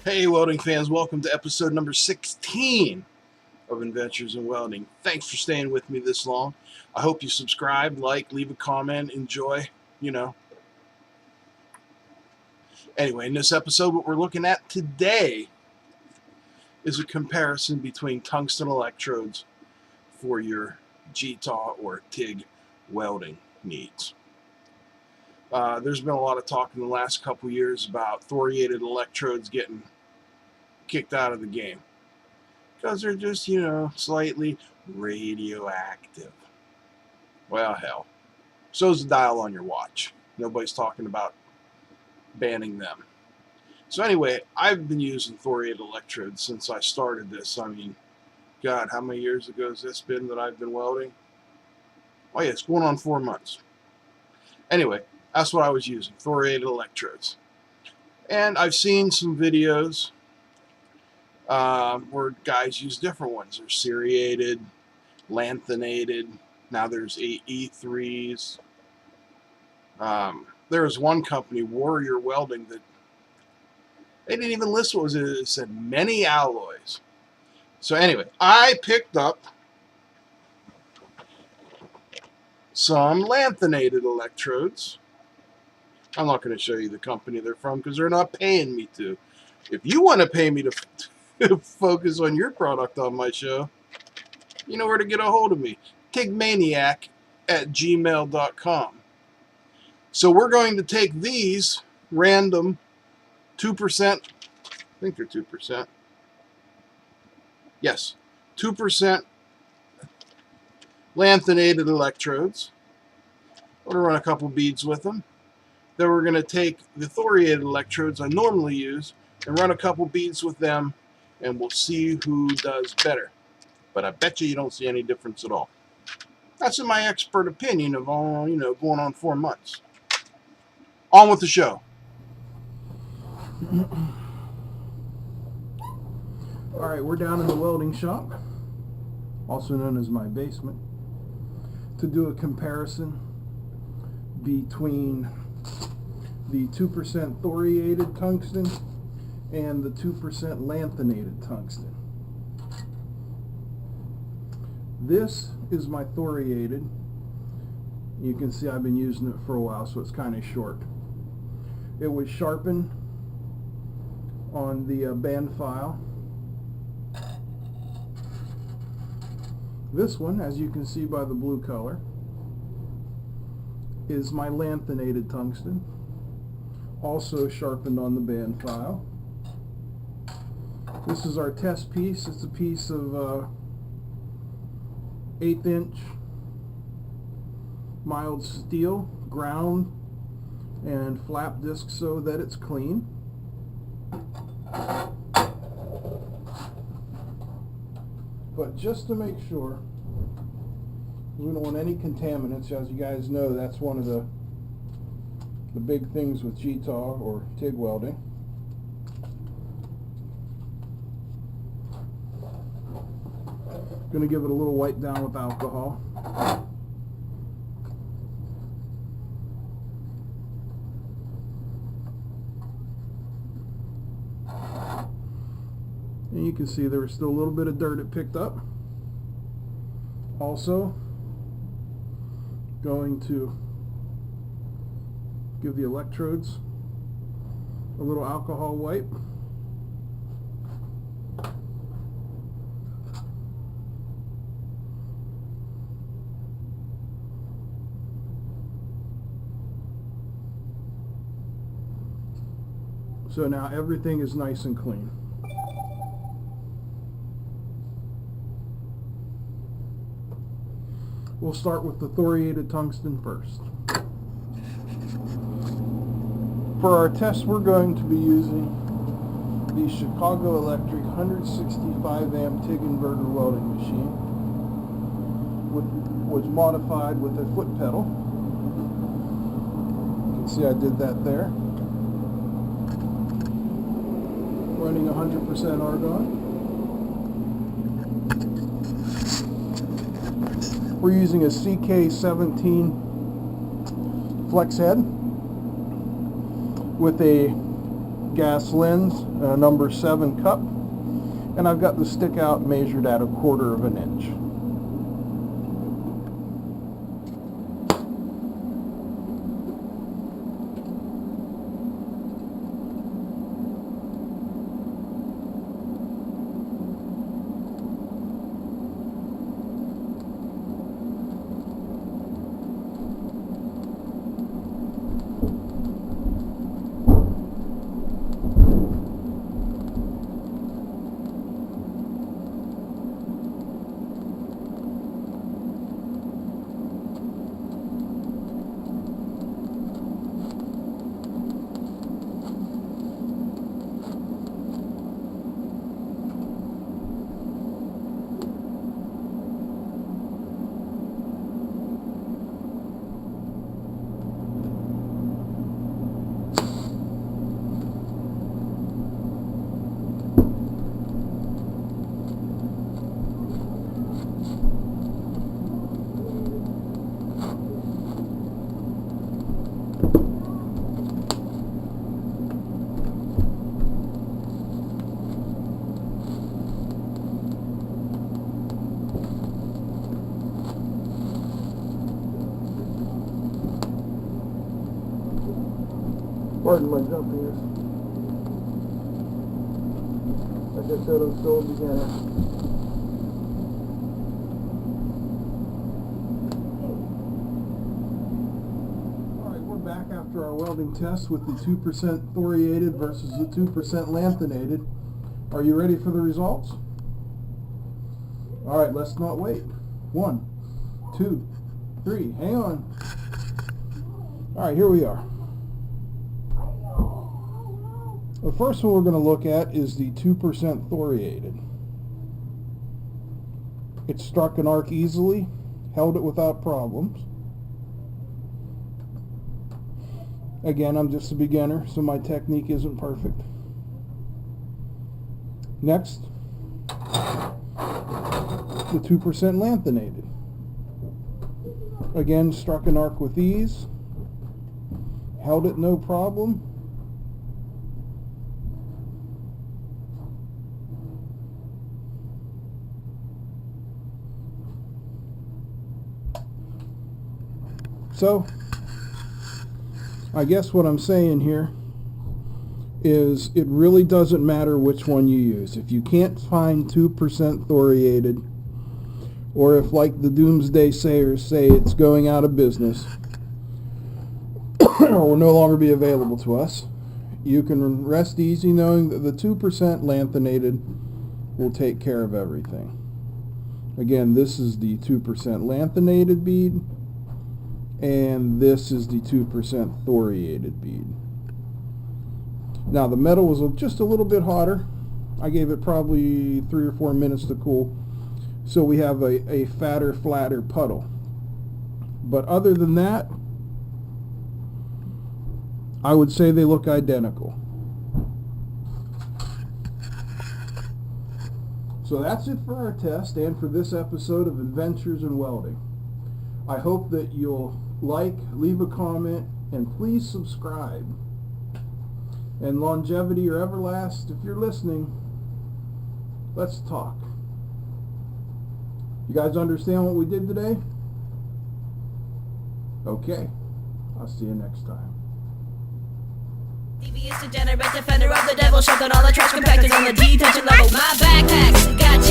Hey welding fans, welcome to episode number 16 of Adventures in Welding. Thanks for staying with me this long. I hope you subscribe, like, leave a comment, enjoy, Anyway, in this episode, what we're looking at today is a comparison between tungsten electrodes for your GTAW or TIG welding needs. There's been a lot of talk in the last couple years about thoriated electrodes getting kicked out of the game because they're just, slightly radioactive. Well, hell, so's the dial on your watch. Nobody's talking about banning them. So anyway, I've been using thoriated electrodes since I started this. I mean, God, how many years ago has this been that I've been welding? Oh yeah, it's going on 4 months. Anyway, that's what I was using, thoriated electrodes. And I've seen some videos where guys use different ones. There's seriated, lanthanated, now there's E3s. There was one company, Warrior Welding, that they didn't even list what was it. It said many alloys. So anyway, I picked up some lanthanated electrodes. I'm not going to show you the company they're from because they're not paying me to. If you want to pay me to focus on your product on my show, you know where to get a hold of me. tigmaniac@gmail.com. So we're going to take these random 2%, I think they're 2%. Yes, 2% lanthanated electrodes. We're going to run a couple beads with them. Then we're going to take the thoriated electrodes I normally use and run a couple beads with them, and we'll see who does better. But I bet you don't see any difference at all. That's in my expert opinion of all, going on 4 months. On with the show. Alright, we're down in the welding shop, also known as my basement, to do a comparison between the 2% thoriated tungsten and the 2% lanthanated tungsten. This is my thoriated. You can see I've been using it for a while, so it's kind of short. It was sharpened on the band file. This one, as you can see by the blue color, is my lanthanated tungsten, also sharpened on the band file. This is our test piece. It's a piece of 1/8 inch mild steel, ground and flap disc so that it's clean. But just to make sure, we don't want any contaminants. As you guys know, that's one of the big things with GTAW or TIG welding. Going to give it a little wipe down with alcohol. And you can see there was still a little bit of dirt it picked up. Also, going to give the electrodes a little alcohol wipe. So now everything is nice and clean. We'll start with the thoriated tungsten first. For our test, we're going to be using the Chicago Electric 165 amp TIG inverter welding machine, which was modified with a foot pedal. You can see I did that there. Running 100% argon. We're using a CK17 flex head. with a gas lens, a number 7 cup, and I've got the stick out measured at 1/4 of an inch. Pardon my jumpiness. Like I said, I'm still a beginner. Alright, we're back after our welding test with the 2% thoriated versus the 2% lanthanated. Are you ready for the results? Alright, let's not wait. 1, 2, 3, hang on. Alright, here we are. The first one we're going to look at is the 2% thoriated. It struck an arc easily, held it without problems. Again, I'm just a beginner, so my technique isn't perfect. Next, the 2% lanthanated. Again, struck an arc with ease, held it no problem. So, I guess what I'm saying here is it really doesn't matter which one you use. If you can't find 2% thoriated, or if, like the doomsday sayers say, it's going out of business, or will no longer be available to us, you can rest easy knowing that the 2% lanthanated will take care of everything. Again, this is the 2% lanthanated bead, and this is the 2% thoriated bead. Now the metal was just a little bit hotter. I gave it probably 3 or 4 minutes to cool, so we have a fatter, flatter puddle. But other than that, I would say they look identical. So that's it for our test and for this episode of Adventures in Welding. I hope that you'll like, leave a comment, and please subscribe. And longevity or everlast, if you're listening, let's talk. You guys understand what we did today? Okay. I'll see you next time. Devious, degenerate, defender of the devil, shoved on all the trash compactors on the detention level. My backpack's got